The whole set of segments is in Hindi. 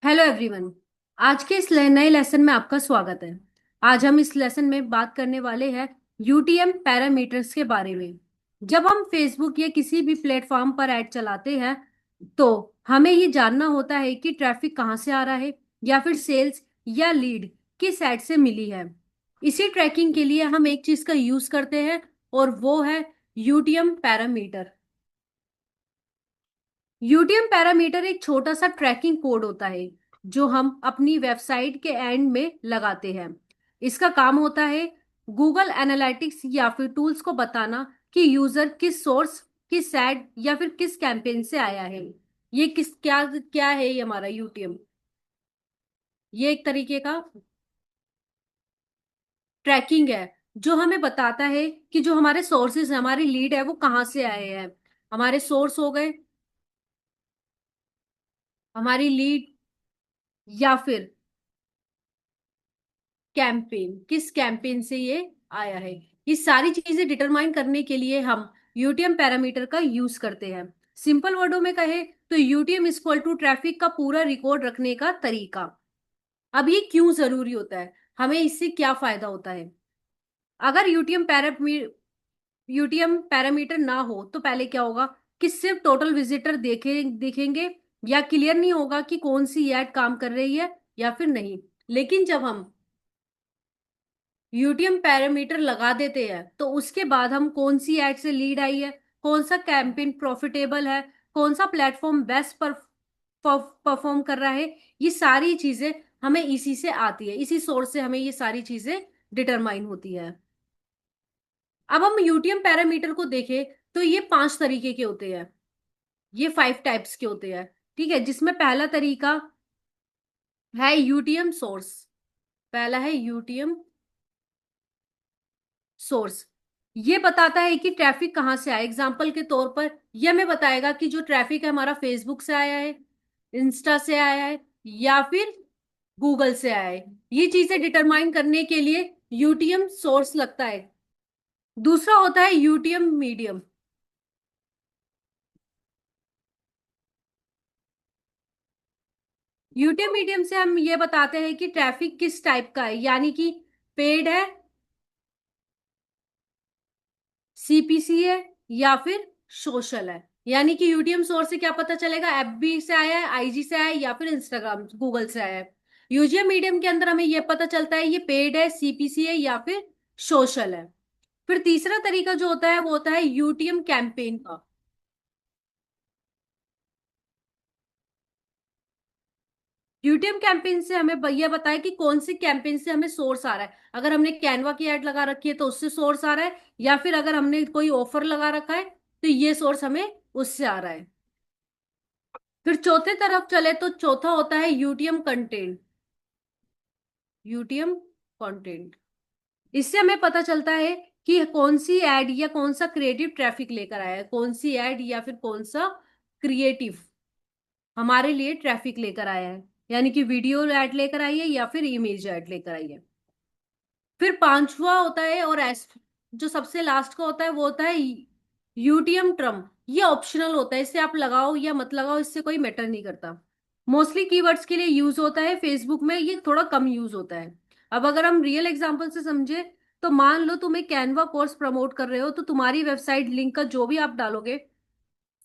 Hello everyone. आज के इस नए लेसन में आपका स्वागत है। आज हम इस लेसन में बात करने वाले हैं यूटीएम पैरामीटर्स के बारे में। जब हम फेसबुक या किसी भी प्लेटफॉर्म पर ऐड चलाते हैं तो हमें ये जानना होता है कि ट्रैफिक कहाँ से आ रहा है या फिर सेल्स या लीड किस ऐड से मिली है। इसी ट्रैकिंग के लिए हम एक चीज का यूज करते हैं और वो है यूटीएम पैरामीटर। यूटीएम पैरामीटर एक छोटा सा ट्रैकिंग कोड होता है जो हम अपनी वेबसाइट के एंड में लगाते हैं। इसका काम होता है गूगल एनालिटिक्स या फिर टूल्स को बताना कि यूजर किस सोर्स, किस एड या फिर किस कैंपेन से आया है। ये किस क्या क्या है ये हमारा यूटीएम। ये एक तरीके का ट्रैकिंग है जो हमें बताता है कि जो हमारे सोर्सेज है, हमारी लीड है, वो कहाँ से आए हैं। हमारे सोर्स हो गए हमारी लीड या फिर कैंपेन, किस कैंपेन से ये आया है। ये सारी चीजें डिटरमाइन करने के लिए हम यूटीएम पैरामीटर का यूज करते हैं। सिंपल वर्डों में कहे तो यूटीएम इक्वल टू ट्रैफिक का पूरा रिकॉर्ड रखने का तरीका। अब ये क्यों जरूरी होता है, हमें इससे क्या फायदा होता है। अगर यूटीएम पैरामीटर ना हो तो पहले क्या होगा कि सिर्फ टोटल विजिटर दिखेंगे या क्लियर नहीं होगा कि कौन सी ऐड काम कर रही है या फिर नहीं। लेकिन जब हम यूटीएम पैरामीटर लगा देते हैं तो उसके बाद हम कौन सी एड से लीड आई है, कौन सा कैंपेन प्रॉफिटेबल है, कौन सा प्लेटफॉर्म बेस्ट परफॉर्म कर रहा है, ये सारी चीजें हमें इसी से आती है। इसी सोर्स से हमें ये सारी चीजें डिटरमाइन होती है। अब हम यूटीएम पैरामीटर को देखें तो ये 5 तरीके के होते हैं। ये 5 टाइप्स के होते हैं। ठीक है, जिसमें पहला तरीका है यूटीएम सोर्स। पहला है यूटीएम सोर्स। ये बताता है कि ट्रैफिक कहाँ से आया। एग्जाम्पल के तौर पर यह हमें बताएगा कि जो ट्रैफिक है हमारा फेसबुक से आया है, इंस्टा से आया है या फिर गूगल से आया है। ये चीजें डिटरमाइन करने के लिए यूटीएम सोर्स लगता है। दूसरा होता है यूटीएम मीडियम। यूटीएम मीडियम से हम ये बताते हैं कि ट्रैफिक किस टाइप का है, यानी कि पेड है, सीपीसी है या फिर सोशल है। यानी कि यूटीएम सोर्स से क्या पता चलेगा, एफबी से आया है, आईजी से आया है या फिर इंस्टाग्राम गूगल से आया है। यूजीएम मीडियम के अंदर हमें यह पता चलता है ये पेड है, सीपीसी है या फिर सोशल है। फिर तीसरा तरीका जो होता है वो होता है यूटीएम कैंपेन का। यूटीएम कैंपेन से हमें यह बताया कि कौन से कैंपेन से हमें सोर्स आ रहा है। अगर हमने कैनवा की ऐड लगा रखी है तो उससे सोर्स आ रहा है, या फिर अगर हमने कोई ऑफर लगा रखा है तो ये सोर्स हमें उससे आ रहा है। फिर चौथे तरफ चले तो चौथा होता है यूटीएम कंटेंट। यूटीएम कंटेंट, इससे हमें पता चलता है कि कौन सी एड या कौन सा क्रिएटिव ट्रैफिक लेकर आया है। कौन सी एड या फिर कौन सा क्रिएटिव हमारे लिए ट्रैफिक लेकर आया है, यानी कि वीडियो ऐड लेकर आई है या फिर इमेज ऐड लेकर आई है। फिर पांचवा होता है और जो सबसे लास्ट का होता है वो होता है यूटीएम ट्रम। ये ऑप्शनल होता है, इसे आप लगाओ या मत लगाओ, इससे कोई मैटर नहीं करता। मोस्टली कीवर्ड्स के लिए यूज होता है, फेसबुक में ये थोड़ा कम यूज होता है। अब अगर हम रियल एग्जांपल से समझे तो मान लो तुम एक कैनवा कोर्स प्रमोट कर रहे हो तो तुम्हारी वेबसाइट लिंक का जो भी आप डालोगे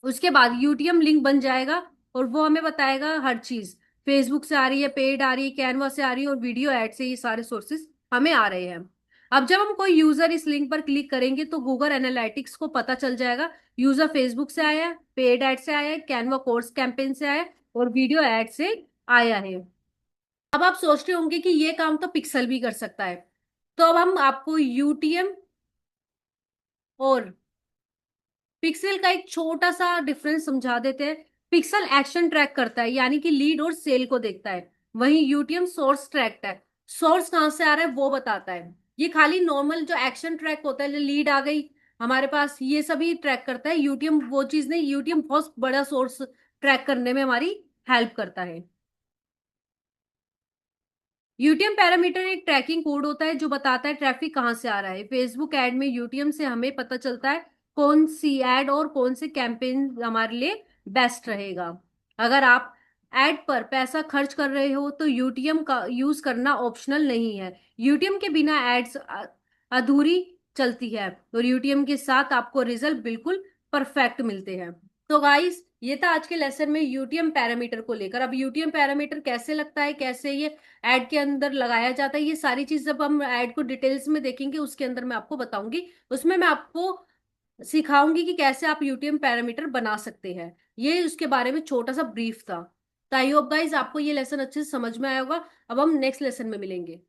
उसके बाद यूटीएम लिंक बन जाएगा और वो हमें बताएगा हर चीज। फेसबुक से आ रही है, पेड आ रही है, कैनवा से आ रही है और वीडियो एड से, ये सारे सोर्सेस हमें आ रहे हैं। अब जब हम कोई यूजर इस लिंक पर क्लिक करेंगे तो गूगल एनालिटिक्स को पता चल जाएगा यूजर फेसबुक से आया है, पेड एड से आया है, कैनवा कोर्स कैंपेन से आया है और वीडियो एड से आया है। अब आप सोच रहे होंगे कि ये काम तो पिक्सल भी कर सकता है। तो अब हम आपको यूटीएम और पिक्सल का एक छोटा सा डिफरेंस समझा देते हैं। पिक्सल एक्शन ट्रैक करता है, यानी कि लीड और सेल को देखता है। वहीं यूटीएम सोर्स ट्रैक है, सोर्स कहाँ से आ रहा है वो बताता है। ये खाली नॉर्मल जो एक्शन ट्रैक होता है, जो लीड आ गई हमारे पास, ये सभी ट्रैक करता है। यूटीएम वो चीज नहीं, यूटीएम बहुत बड़ा सोर्स ट्रैक करने में हमारी हेल्प करता है। यूटीएम पैरामीटर एक ट्रैकिंग कोड होता है जो बताता है ट्रैफिक कहाँ से आ रहा है। फेसबुक एड में यूटीएम से हमें पता चलता है कौन सी एड और कौन से कैंपेन हमारे लिए बेस्ट रहेगा। अगर आप एड पर पैसा खर्च कर रहे हो तो यूटीएम का यूज करना ऑप्शनल नहीं है। यूटीएम के बिना एड्स अधूरी चलती है, और यूटीएम के साथ आपको रिजल्ट बिल्कुल परफेक्ट मिलते हैं। तो गाइस, ये था आज के लेसन में यूटीएम पैरामीटर को लेकर। अब यूटीएम पैरामीटर कैसे लगता है, कैसे ये एड के अंदर लगाया जाता है, ये सारी चीज जब हम एड को डिटेल्स में देखेंगे उसके अंदर मैं आपको बताऊंगी। उसमें मैं आपको सिखाऊंगी कि कैसे आप यूटीएम पैरामीटर बना सकते हैं। ये उसके बारे में छोटा सा ब्रीफ था। तो आई होप गाइज आपको ये लेसन अच्छे से समझ में आया होगा। अब हम नेक्स्ट लेसन में मिलेंगे।